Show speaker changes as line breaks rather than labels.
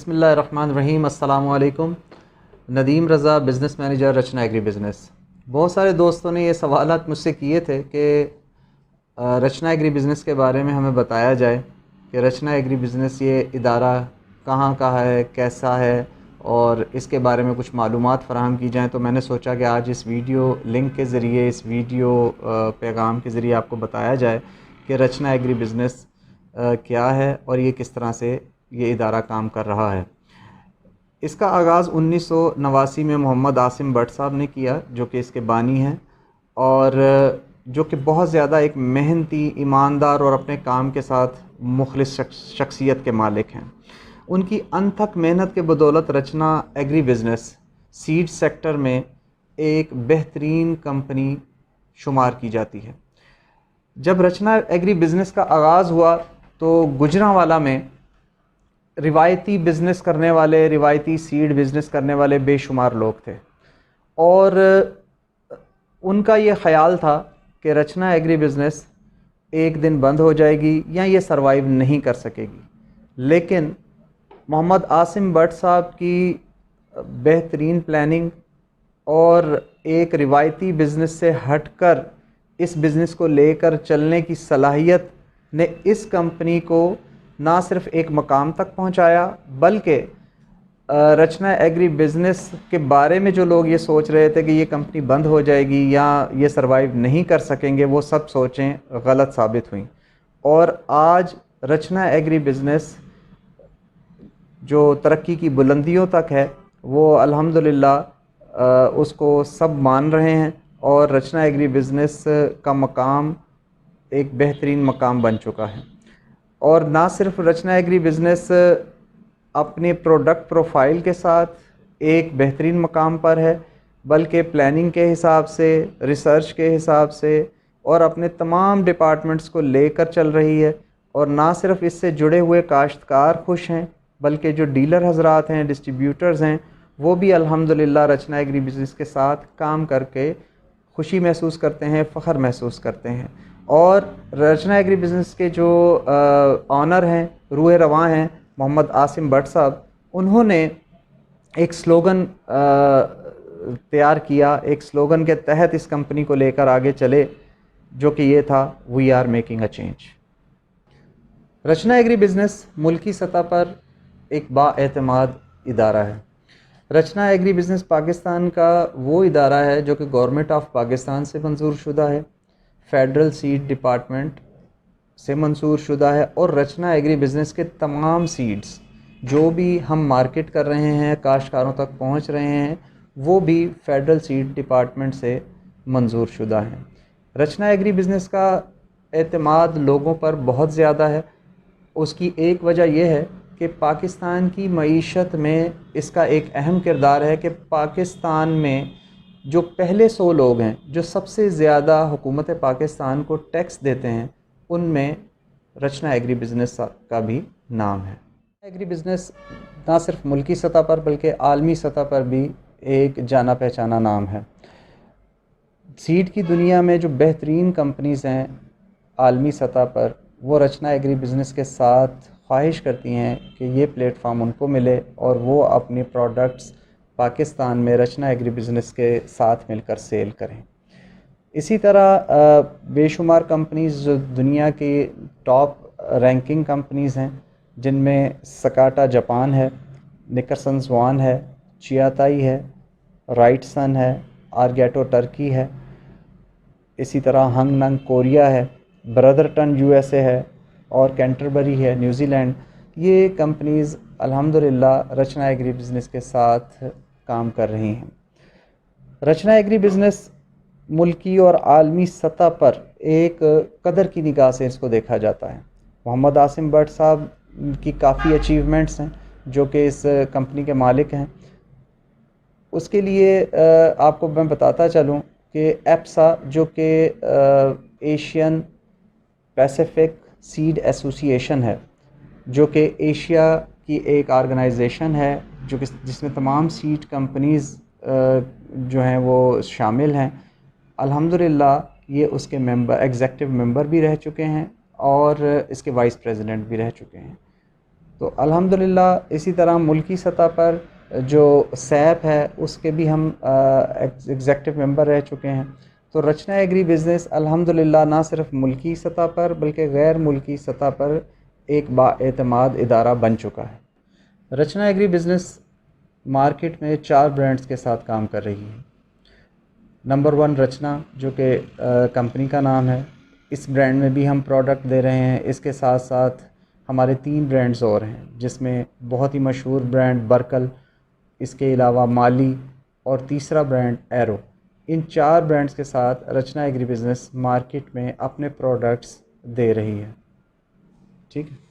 बिस्मिल्लाहिर्रहमानिर्रहीम। अस्सलामु अलैकुम। नदीम रज़ा, बिज़नेस मैनेजर, रचना एग्री बिज़नेस। बहुत सारे दोस्तों ने ये सवालात मुझसे किए थे कि रचना एग्री बिज़नेस के बारे में हमें बताया जाए कि रचना एग्री बिज़नेस ये इदारा कहाँ का है, कैसा है, और इसके बारे में कुछ मालूमात फ़राहम की जाएँ। तो मैंने सोचा कि आज इस वीडियो लिंक के ज़रिए, इस वीडियो पैगाम के ज़रिए आपको बताया जाए कि रचना एग्री बिज़नेस क्या है और ये किस तरह से ये इदारा काम कर रहा है। इसका आगाज़ 1989 में मोहम्मद आसिम भट्ट साहब ने किया, जो कि इसके बानी हैं और जो कि बहुत ज़्यादा एक मेहनती, ईमानदार और अपने काम के साथ मुखलिस शख्सियत के मालिक हैं। उनकी अनथक मेहनत के बदौलत रचना एग्री बिज़नेस सीड सेक्टर में एक बेहतरीन कंपनी शुमार की जाती है। जब रचना एग्री बिज़नेस का आगाज़ हुआ तो गुजरांवाला में रिवायती बिज़नेस करने वाले, रिवायती सीड बिज़नेस करने वाले बेशुमार लोग थे और उनका ये ख़याल था कि रचना एग्री बिज़नेस एक दिन बंद हो जाएगी या ये सरवाइव नहीं कर सकेगी। लेकिन मोहम्मद आसिम भट्ट साहब की बेहतरीन प्लानिंग और एक रिवायती बिज़नेस से हटकर इस बिज़नेस को लेकर चलने की सलाहियत ने इस कंपनी को ना सिर्फ एक मकाम तक पहुंचाया, बल्कि रचना एग्री बिज़नेस के बारे में जो लोग ये सोच रहे थे कि ये कंपनी बंद हो जाएगी या ये सरवाइव नहीं कर सकेंगे, वो सब सोचें गलत साबित हुई। और आज रचना एग्री बिज़नेस जो तरक्की की बुलंदियों तक है, वो अल्हम्दुलिल्लाह उसको सब मान रहे हैं और रचना एग्री बिज़नेस का मकाम एक बेहतरीन मकाम बन चुका है। और ना सिर्फ रचना एग्री बिज़नेस अपने प्रोडक्ट प्रोफाइल के साथ एक बेहतरीन मकाम पर है, बल्कि प्लानिंग के हिसाब से, रिसर्च के हिसाब से और अपने तमाम डिपार्टमेंट्स को लेकर चल रही है। और ना सिर्फ इससे जुड़े हुए काश्तकार खुश हैं, बल्कि जो डीलर हजरात हैं, डिस्ट्रीब्यूटर्स हैं, वो भी अल्हम्दुलिल्लाह रचना एग्री बिज़नेस के साथ काम करके खुशी महसूस करते हैं, फ़ख्र महसूस करते हैं। और रचना एग्री बिज़नेस के जो ऑनर हैं, रूह रवां हैं, मोहम्मद आसिम भट्ट साहब, उन्होंने एक स्लोगन तैयार किया। एक स्लोगन के तहत इस कंपनी को लेकर आगे चले, जो कि ये था, we are making a change. रचना एग्री बिज़नेस मुल्की सतह पर एक बाएतमाद इदारा है। रचना एग्री बिज़नेस पाकिस्तान का वो इदारा है जो कि गवर्नमेंट ऑफ पाकिस्तान से मंजूर शुदा है, फेडरल सीड डिपार्टमेंट से मंजूर शुदा है। और रचना एग्री बिज़नेस के तमाम सीड्स जो भी हम मार्केट कर रहे हैं, काश्तकारों तक पहुंच रहे हैं, वो भी फेडरल सीड डिपार्टमेंट से मंजूर शुदा हैं। रचना एग्री बिज़नेस का एतमाद लोगों पर बहुत ज़्यादा है। उसकी एक वजह यह है कि पाकिस्तान की मईशत में इसका एक अहम किरदार है कि पाकिस्तान में जो पहले 100 लोग हैं जो सबसे ज़्यादा हुकूमत पाकिस्तान को टैक्स देते हैं, उनमें रचना एग्री बिज़नेस का भी नाम है। एग्री बिज़नेस ना सिर्फ मुल्की सतह पर बल्कि आलमी सतह पर भी एक जाना पहचाना नाम है। सीड की दुनिया में जो बेहतरीन कंपनीज़ हैं आलमी सतह पर, वो रचना एग्री बिज़नेस के साथ ख्वाहिश करती हैं कि ये प्लेटफॉर्म उनको मिले और वो अपने प्रोडक्ट्स पाकिस्तान में रचना एग्री बिज़नेस के साथ मिलकर सेल करें। इसी तरह बेशुमार कंपनीज़ जो दुनिया की टॉप रैंकिंग कंपनीज़ हैं, जिनमें सकाटा जापान है, निकरसन स्वान है, चियाताई है, राइटसन है, आर्गेटो टर्की है, इसी तरह हंगनंग कोरिया है, ब्रदरटन यूएसए है और कैंटरबरी है न्यूजीलैंड। ये कंपनीज़ अल्हम्दुलिल्लाह रचना एग्री बिज़नेस के साथ काम कर रही हैं। रचना एग्री बिज़नेस मुल्की और आलमी सतह पर एक कदर की निगाह से इसको देखा जाता है। मोहम्मद आसिम भट्ट साहब की काफ़ी अचीवमेंट्स हैं जो कि इस कंपनी के मालिक हैं। उसके लिए आपको मैं बताता चलूँ कि एप्सा, जो कि एशियन पैसिफिक सीड एसोसिएशन है, जो कि एशिया की एक ऑर्गेनाइजेशन है जो कि जिसमें तमाम सीड कंपनीज़ जो हैं वो शामिल हैं। अल्हम्दुलिल्लाह ये उसके एग्जेक्टिव मेंबर भी रह चुके हैं और इसके वाइस प्रेसिडेंट भी रह चुके हैं। तो अल्हम्दुलिल्लाह इसी तरह मुल्की सतह पर जो सैप है उसके भी हम एग्जेक्टिव मेंबर रह चुके हैं। तो रचना एग्री बिज़नेस अल्हम्दुलिल्लाह ना सिर्फ मुल्की सतह पर बल्कि गैर मुल्की सतह पर एक बाएतमाद इदारा बन चुका है। रचना एग्री बिज़नेस मार्केट में 4 ब्रांड्स के साथ काम कर रही है। नंबर 1 रचना, जो कि कंपनी का नाम है। इस ब्रांड में भी हम प्रोडक्ट दे रहे हैं। इसके साथ साथ हमारे 3 ब्रांड्स और हैं, जिसमें बहुत ही मशहूर ब्रांड बर्कल, इसके अलावा माली और तीसरा ब्रांड एरो। इन 4 ब्रांड्स के साथ रचना एग्री बिज़नेस मार्केट में अपने प्रोडक्ट्स दे रही है। ठीक है।